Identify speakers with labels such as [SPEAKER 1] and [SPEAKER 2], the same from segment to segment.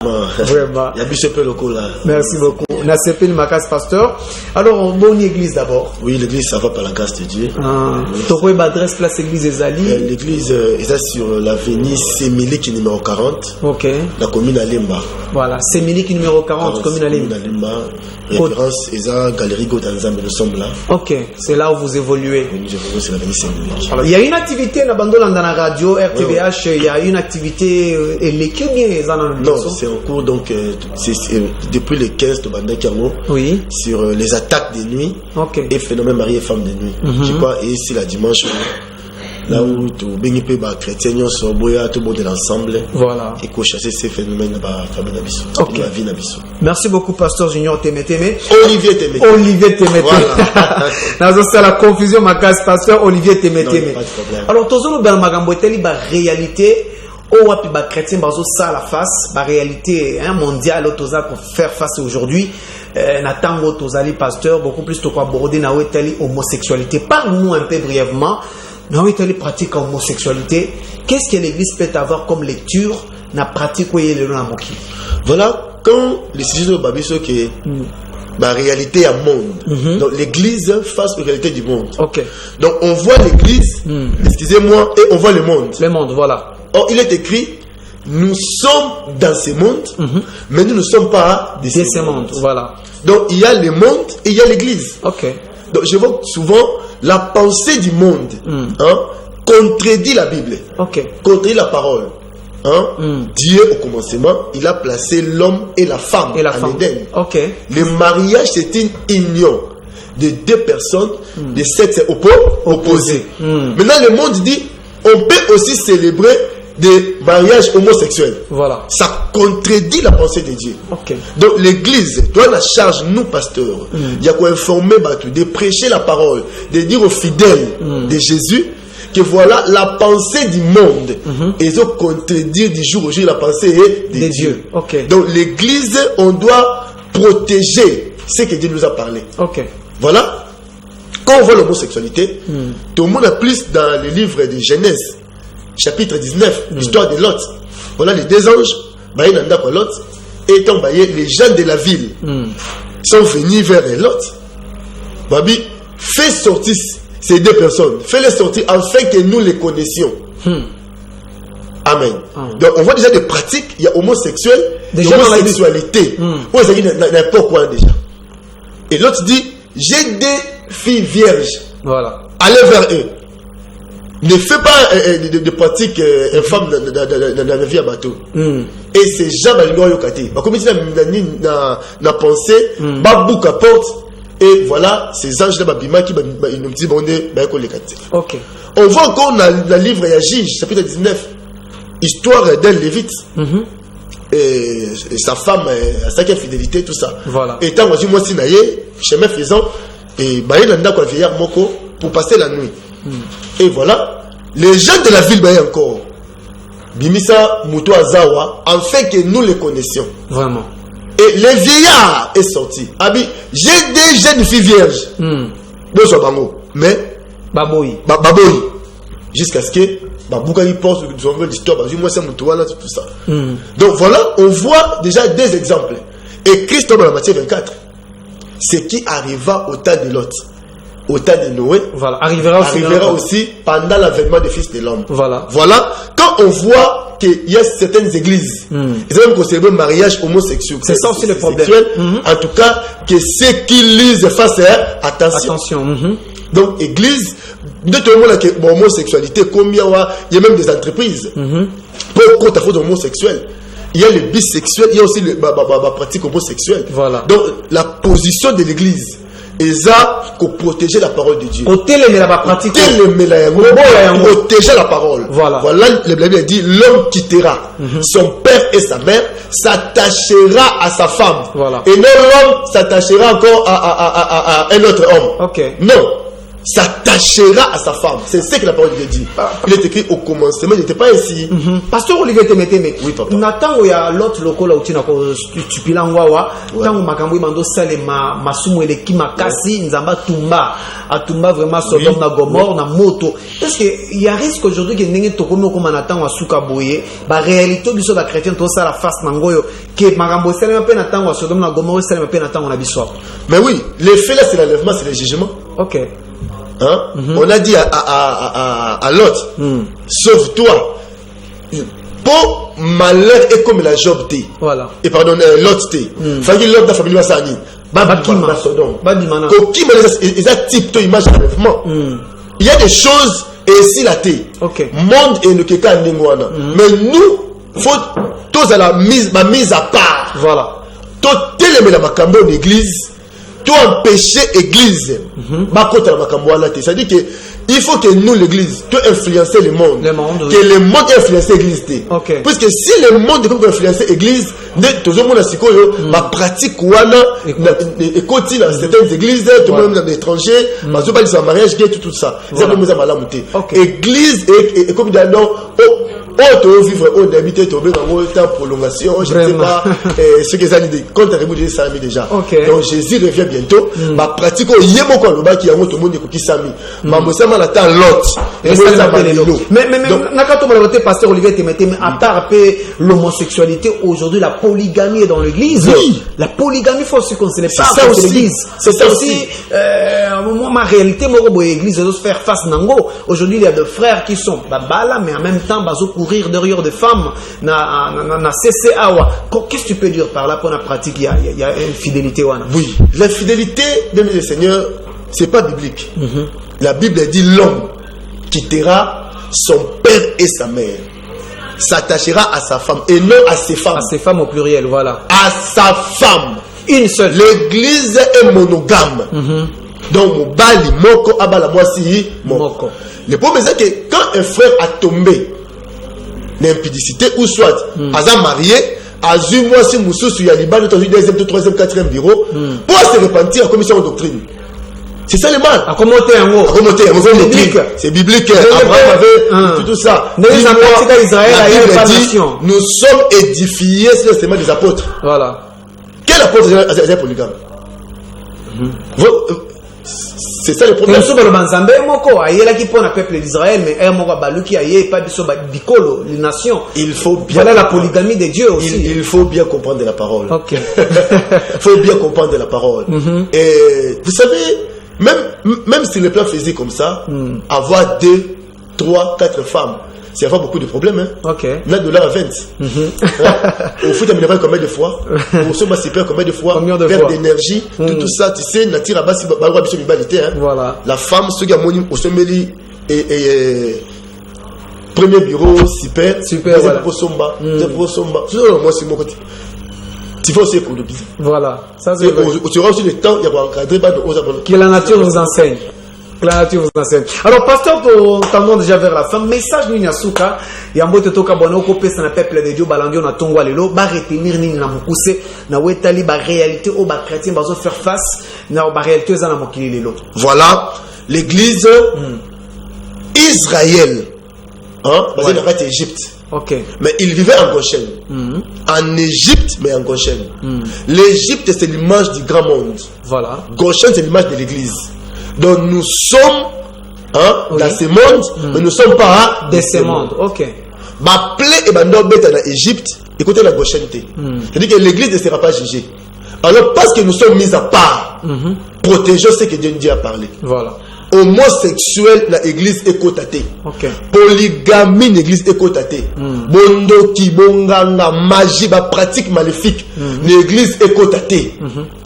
[SPEAKER 1] Vraiment. Merci beaucoup. Nasepel Makas Pasteur. Alors, bonne église d'abord.
[SPEAKER 2] Oui, l'église, ça va par la grâce de Dieu.
[SPEAKER 1] Pourquoi adresse place église Ezali?
[SPEAKER 2] L'église est sur l'avenue Sémilik numéro 40.
[SPEAKER 1] Ok.
[SPEAKER 2] La commune à Limba.
[SPEAKER 1] Voilà, Sémilik numéro 40, commune à Limba.
[SPEAKER 2] Référence, Eza Galerie Godanzambe, nous sommes là.
[SPEAKER 1] Ok, c'est là où vous évoluez.
[SPEAKER 2] Oui, nous évoluons sur l'avenue Sémilik.
[SPEAKER 1] Alors, il y a une activité, dans la radio, RTVH, il y a une activité, et les
[SPEAKER 2] non, c'est en cours, donc c'est depuis le 15 de Banda Kiango,
[SPEAKER 1] oui,
[SPEAKER 2] sur les attaques de nuit et phénomène mari et femme de nuit. Je crois, et ici la dimanche, là où tout béni peut ba chrétien so boya tout monde de l'ensemble.
[SPEAKER 1] Voilà.
[SPEAKER 2] Et qu'on chasser ces phénomènes ba famille nabiso. La vie nabiso.
[SPEAKER 1] Merci beaucoup pasteur Junior Temeteme.
[SPEAKER 2] Olivier Temeteme.
[SPEAKER 1] Olivier Temeteme. Voilà. Dans ça la confusion ma casse pasteur Olivier Temeteme. Alors tozo ben magambo teli ba réalité. Au wapi ba chrétien bazo ça la face ba réalité mondiale autoza pour faire face aujourd'hui natango tozali pasteur beaucoup plus to quoi aborder na wetali homosexualité. Parle-nous un peu brièvement na wetali pratique homosexualité. Qu'est-ce que l'église peut avoir comme lecture na pratique où il est là moki.
[SPEAKER 2] Voilà quand les sujets de babiso que la réalité à monde. Donc l'église face aux réalités du monde.
[SPEAKER 1] OK.
[SPEAKER 2] Donc on voit l'église, excusez-moi, et on voit le monde.
[SPEAKER 1] Le monde, voilà.
[SPEAKER 2] Or, il est écrit, nous sommes dans ce monde, mais nous ne sommes pas de ce monde.
[SPEAKER 1] Voilà.
[SPEAKER 2] Donc, il y a le monde et il y a l'église.
[SPEAKER 1] Ok.
[SPEAKER 2] Donc, je vois souvent la pensée du monde contredit la Bible, contredit la parole. Dieu, au commencement, il a placé l'homme et la femme en Éden. Le mariage, c'est une union de deux personnes de sexes opposés. Maintenant, le monde dit, on peut aussi célébrer des mariages homosexuels.
[SPEAKER 1] Voilà.
[SPEAKER 2] Ça contredit la pensée de Dieu. Donc l'église doit la charge, nous pasteurs, il y a quoi informer, de prêcher la parole, de dire aux fidèles de Jésus que voilà la pensée du monde. Et ils ont contredit du jour au jour la pensée de Dieu. Donc l'église, on doit protéger ce que Dieu nous a parlé. Voilà. Quand on voit l'homosexualité, tout le monde a plus dans le livre de Genèse. Chapitre 19, l'histoire de Lot. Voilà les deux anges, Lot, et les gens de la ville sont venus vers Lot. Babi, fais sortir ces deux personnes, fais-les sortir afin que nous les connaissions. Amen. Donc on voit déjà des pratiques, il y a homosexuel, homosexualité. N'importe quoi déjà. Et l'autre dit, j'ai des filles vierges.
[SPEAKER 1] Voilà.
[SPEAKER 2] Allez vers eux. Ne fais pas de pratiques infâmes dans la vie à bateau. Et ces gens, comme il dit dans pensée, babou porte. Et voilà, ces anges-là, qui nous disent, on voit encore dans le livre de Juge, chapitre 19, histoire d'un Lévite. Et sa femme, sa fidélité, tout ça.
[SPEAKER 1] Voilà.
[SPEAKER 2] Et tant que moi, si naïe, chemin faisant, et nanda quoi vieillard moko pour passer la nuit. Et voilà, les gens de la ville encore bimisa muto azawa afin que nous les connaissions.
[SPEAKER 1] Vraiment.
[SPEAKER 2] Et le vieillard est sorti. Abi, j'ai des jeunes filles vierges. Bonsoir bango, mais
[SPEAKER 1] baboy.
[SPEAKER 2] Baboy. Jusqu'à ce que Babouka y pense l'histoire, moi c'est muto là tout ça. Donc voilà, on voit déjà des exemples. Et Christ dans la Matthieu 24. Ce qui arriva au temps de Lot, au temps de Noé,
[SPEAKER 1] voilà, arrivera
[SPEAKER 2] aussi pendant l'avènement des fils de l'homme.
[SPEAKER 1] Voilà.
[SPEAKER 2] Voilà, quand on voit qu'il y a certaines églises, ils ont même conservé le mariage homosexuel.
[SPEAKER 1] C'est ça aussi le problème.
[SPEAKER 2] En tout cas, que ceux qui lisent fassent attention. Donc, église, de tout le monde qui est homosexualité, comme il y a même des entreprises, pour contre à faute homosexuelle. Il y a le bisexuel, il y a aussi la pratique homosexuelle.
[SPEAKER 1] Voilà.
[SPEAKER 2] Donc, la position de l'église est pour protéger la parole de Dieu.
[SPEAKER 1] Protéger
[SPEAKER 2] la parole. Voilà, le Bible dit l'homme quittera son père et sa mère, s'attachera à sa femme.
[SPEAKER 1] Voilà.
[SPEAKER 2] Et non l'homme s'attachera encore à un autre homme. Non. s'attachera à sa femme. C'est ce que la parole de Dieu dit. Il est écrit au commencement, il n'était pas ainsi.
[SPEAKER 1] Pasteur Olivier Temeteme.
[SPEAKER 2] Oui, papa.
[SPEAKER 1] Nathan où il y a l'autre local où tu n'as pas tupilangawa. Tant où makambo mando salema masumu eleki makasi nzamba tumba atumba vraiment Sodome na Gomorre na moto. Est-ce que il y a risque aujourd'hui que n'engé tokomo comme Nathan wa suka boye ba réalité biso ba chrétien to ça la face nangoyo que makambo salema pe Nathan wa Sodome na Gomorre salema pe Nathan na biso.
[SPEAKER 2] Mais oui, l'effet là c'est l'enlèvement, c'est le jugement.
[SPEAKER 1] OK.
[SPEAKER 2] Hein? On a dit à Lot, sauve-toi. Pour malheur est comme la Job T.
[SPEAKER 1] Voilà.
[SPEAKER 2] Et pardon, Lot T. Fagi Lot da famille Wasani.
[SPEAKER 1] Babakima.
[SPEAKER 2] Babimana. Kokima les a type to image d'enlèvement. Il y a des choses et si la T.
[SPEAKER 1] OK.
[SPEAKER 2] Monde et ne keka ndengwana. Mais nous faut tous à la mise à part.
[SPEAKER 1] Voilà.
[SPEAKER 2] Tout télémé la makambo l'église. Tout empêcher l'église. C'est-à-dire que il faut que nous, l'église, tout influencer le monde.
[SPEAKER 1] Oui.
[SPEAKER 2] Que le monde influence l'église.
[SPEAKER 1] Okay.
[SPEAKER 2] Parce que si le monde peut influencer l'église, tout le monde a ma pratique et continue dans certaines églises, tout le monde dans l'étranger, ma zoba en mariage, tout ça. Église et comme dans tu vivre au d'habiter, tu veux dans prolongation, je ne sais pas ce que ça dit. Quand tu as ça déjà. Donc Jésus revient bientôt. Ma pratique au yémo quoi le bas qui a tout le monde qui s'ami. Ma mosama la temps l'autre.
[SPEAKER 1] Mais nakato malote pasteur Olivier Temeteme à part l'homosexualité aujourd'hui la polygamie est dans l'église.
[SPEAKER 2] Oui.
[SPEAKER 1] La polygamie faut se considérer pas
[SPEAKER 2] ça aussi.
[SPEAKER 1] L'église.
[SPEAKER 2] C'est ça aussi.
[SPEAKER 1] Ma réalité moi au église de faire face nango. Aujourd'hui il y a des frères qui sont babala mais en même temps bazo courir derrière des femmes na CCA. Qu'est-ce que tu peux dire par là pour la pratique il y a une fidélité wana.
[SPEAKER 2] Oui, la fidélité de mes seigneurs, c'est pas biblique. La Bible dit l'homme quittera son père et sa mère, s'attachera à sa femme et non à ses femmes.
[SPEAKER 1] À ses femmes au pluriel, voilà.
[SPEAKER 2] À sa femme.
[SPEAKER 1] Une seule.
[SPEAKER 2] L'église est monogame. Donc mon bali moko abala mwasi moko. Le problème c'est que quand un frère a tombé l'impudicité ou soit Aza marié, Azu moi si Moussou ya Liban, tu as eu deuxième, troisième, quatrième bureau, pour se repentir en commission de doctrine. C'est ça le mal.
[SPEAKER 1] À commenter un mot.
[SPEAKER 2] À commenter un mot. C'est biblique. C'est biblique. Abraham avait tout ça. Nous sommes édifiés sur le chemin des apôtres.
[SPEAKER 1] Voilà.
[SPEAKER 2] Quel apôtre est polygame? C'est ça le problème. Il faut bien.
[SPEAKER 1] Voilà la polygamie de Dieu aussi.
[SPEAKER 2] Il faut bien comprendre la parole.
[SPEAKER 1] Ok.
[SPEAKER 2] Il faut bien comprendre la parole. Et vous savez, même si le plan faisait comme ça, avoir 2, 3, 4 femmes, c'est avoir beaucoup de problèmes. Hein.
[SPEAKER 1] Ok.
[SPEAKER 2] $9 à 20. Au foot, on combien de fois? Au sommet, c'est combien de fois?
[SPEAKER 1] Combien de
[SPEAKER 2] perte
[SPEAKER 1] fois?
[SPEAKER 2] d'énergie, tout ça, tu sais, nature à base,
[SPEAKER 1] voilà.
[SPEAKER 2] la femme, ce qui a moni au sommet, et premier bureau, super.
[SPEAKER 1] Voilà.
[SPEAKER 2] Somba. Moi, c'est mon côté. Tu fais aussi pour le business.
[SPEAKER 1] Voilà. Ça, c'est
[SPEAKER 2] tu auras aussi le temps, il y a encadré
[SPEAKER 1] que la nature nous enseigne. La nature vous enseigne. Alors, pasteur, tendons déjà vers la fin. Message ni nyasuka. Yambo toka bono ko pesa na peuple de Dieu balandio na tongwa lelo ba retenir ni na mukuse na wetali ba réalité au ba chrétien bazo faire face na ba réalité za na mokili lelo.
[SPEAKER 2] Voilà, l'église Israël. Hein, basée dans l'Égypte.
[SPEAKER 1] OK.
[SPEAKER 2] Mais il vivait en Goshen. En Égypte, mais en Goshen. L'Égypte, c'est l'image du grand monde.
[SPEAKER 1] Voilà.
[SPEAKER 2] Goshen, c'est l'image de l'église. Donc nous sommes dans ce monde, mais nous ne sommes pas
[SPEAKER 1] de ce monde. Ok.
[SPEAKER 2] Ma plaie et ma bête en Égypte, écoutez la Goshen. C'est-à-dire que l'église ne sera pas jugée. Alors parce que nous sommes mis à part, protégeons ce que Dieu a parlé.
[SPEAKER 1] Voilà.
[SPEAKER 2] Homosexuel, l'église est cotatée.
[SPEAKER 1] Okay.
[SPEAKER 2] Polygamie, l'église est cotatée. Bondoki, bonganga, magie, pratique maléfique, l'église est cotatée.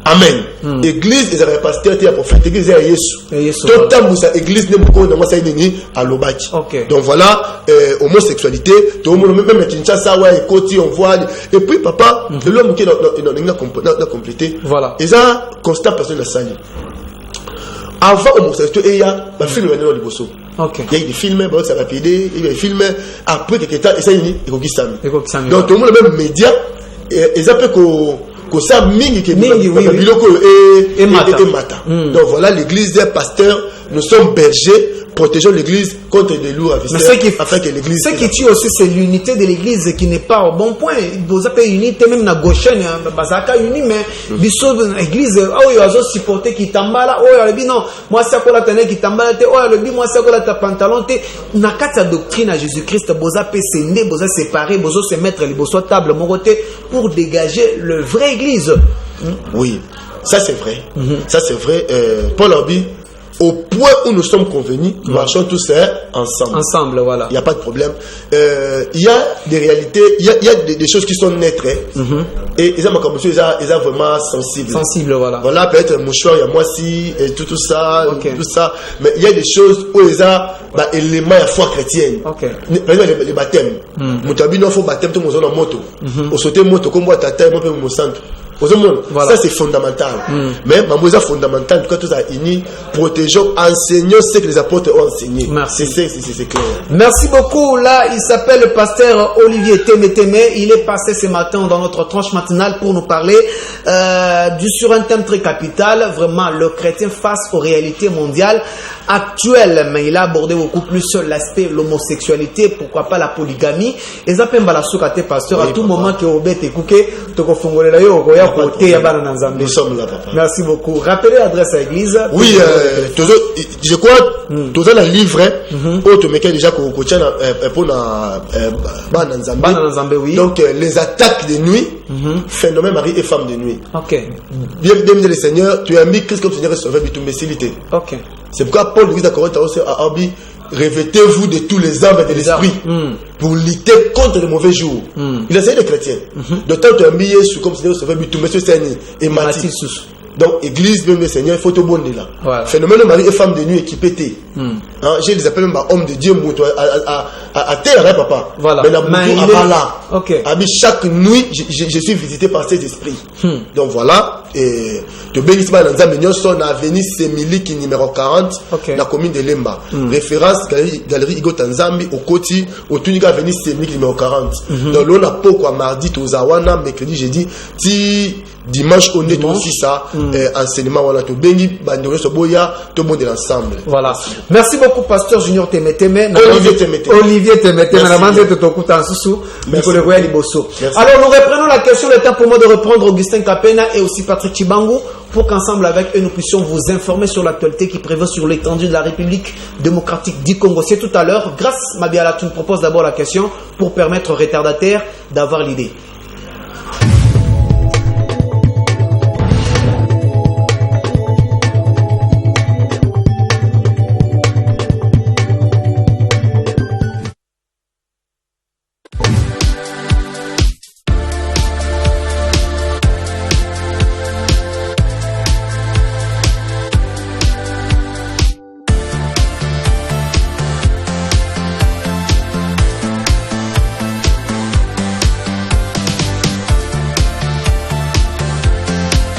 [SPEAKER 2] Amen. L'église est un pasteur, est un prophète, l'église est Jésus. Tout le temps, l'église n'est pas dans sa ligne à l'obaki. Donc voilà, homosexualité, tout le monde, même à Kinshasa, on voit. Et puis, papa, l'homme qui a complété,
[SPEAKER 1] voilà.
[SPEAKER 2] Et ça, constant personne n'a sali. Avant homosexualité, il y a un film dans le bosso. Il y a des films, ça va péder, il y a des films, après quelques temps, et ça, il y a des films. Donc tout le monde, même média, ils appellent ça mingi que biloko et mata. Donc voilà l'église des pasteurs, nous sommes bergers, protégeons l'église contre les loups ravisseurs afin que l'église.
[SPEAKER 1] Ce qui tue aussi, c'est l'unité de l'église qui n'est pas au bon point. Vous avez unité même na gauchen, bazaka uni, mais biso l'église, oh yo azo supporter qui tambala, oh yo lebi non, moi c'est quoi la tenue qui tambala te, oh yo lebi moi c'est quoi la ta pantalon te. Na kata doctrine à Jésus-Christ, boza pe sende, boza séparer, boza se mettre les bozo table mon côté pour dégager le vrai église.
[SPEAKER 2] Oui, ça c'est vrai. Ça c'est vrai. Paul a dit. Au point où nous sommes convenus, nous marchons tous ensemble.
[SPEAKER 1] Ensemble, voilà.
[SPEAKER 2] Il n'y a pas de problème. Il y a des réalités, il y a des choses qui sont nettes. Et ils ont vraiment sensibles.
[SPEAKER 1] Sensibles, voilà.
[SPEAKER 2] Voilà, peut-être mouchoir, il y a moi si, et tout ça, tout ça. Mais il y a des choses où ils ont éléments de foi chrétienne. Par exemple, les baptêmes. Moutabi, non, il faut baptême, tout le monde en moto. Au sauter moto, comme moi, tata, moi, mon centre. Voilà. Ça c'est fondamental. Mais c'est fondamental. En tout cas, tout ça uni, protégeons, enseignons ce que les apôtres ont enseigné.
[SPEAKER 1] Merci.
[SPEAKER 2] C'est clair.
[SPEAKER 1] Merci beaucoup. Là, il s'appelle le pasteur Olivier Témétémé. Il est passé ce matin dans notre tranche matinale pour nous parler sur un thème très capital. Vraiment, le chrétien face aux réalités mondiales actuelles. Mais il a abordé beaucoup plus l'aspect l'homosexualité, pourquoi pas la polygamie. Et ça peut être pasteur à tout moment que vous êtes écouté,
[SPEAKER 2] nous sommes là, papa.
[SPEAKER 1] Merci beaucoup. Rappelez l'adresse à l'église.
[SPEAKER 2] Oui, je crois, tout ça, le livre, autre mais déjà pour donc les attaques de nuit, phénomène mari et femme de nuit.
[SPEAKER 1] Ok.
[SPEAKER 2] Bienvenue le Seigneur, tu as mis Christ comme Seigneur et Sauveur de toute imbécilité. Ok. C'est pourquoi Paul l'église à Corinthe a dit revêtez-vous de tous les âmes et de l'esprit pour lutter contre les mauvais jours. Il a essayé les chrétiens. D'autant que tu as mis Jésus comme Seigneur et Sauveur de tout et Mathilde. Donc, église, même le Seigneur, il faut te bonner là. Voilà. Phénomène de mari et femme de nuit équipés. Je les appelle même homme de Dieu, à terre, hein, papa.
[SPEAKER 1] Voilà.
[SPEAKER 2] Mais là. Chaque nuit, je suis visité par ces esprits. Donc voilà. Et de Bénisma Nanzamenyon sont à Avenue Semiliki numéro 40, la commune de Lemba. Référence Galerie Igo Tanzambi, au Koti, au Tunika Avenue Semiliki numéro 40. Donc l'on a pourquoi mardi, Tozawana, mercredi, jeudi, dimanche, on est aussi ça. Enseignement, voilà, tout béni, bandoré, soboya, tout le monde est ensemble.
[SPEAKER 1] Voilà. Merci beaucoup, pasteur Junior Témétémé.
[SPEAKER 2] Olivier Témétémé.
[SPEAKER 1] Olivier Témétémé. Alors, nous reprenons la question. Le temps pour moi de reprendre Augustin Kapena et aussi Patrick Chibangu pour qu'ensemble avec eux, nous puissions vous informer sur l'actualité qui prévaut sur l'étendue de la République démocratique du Congo. C'est tout à l'heure. Grâce, Mabiala, tu nous proposes d'abord la question pour permettre aux retardataires d'avoir l'idée.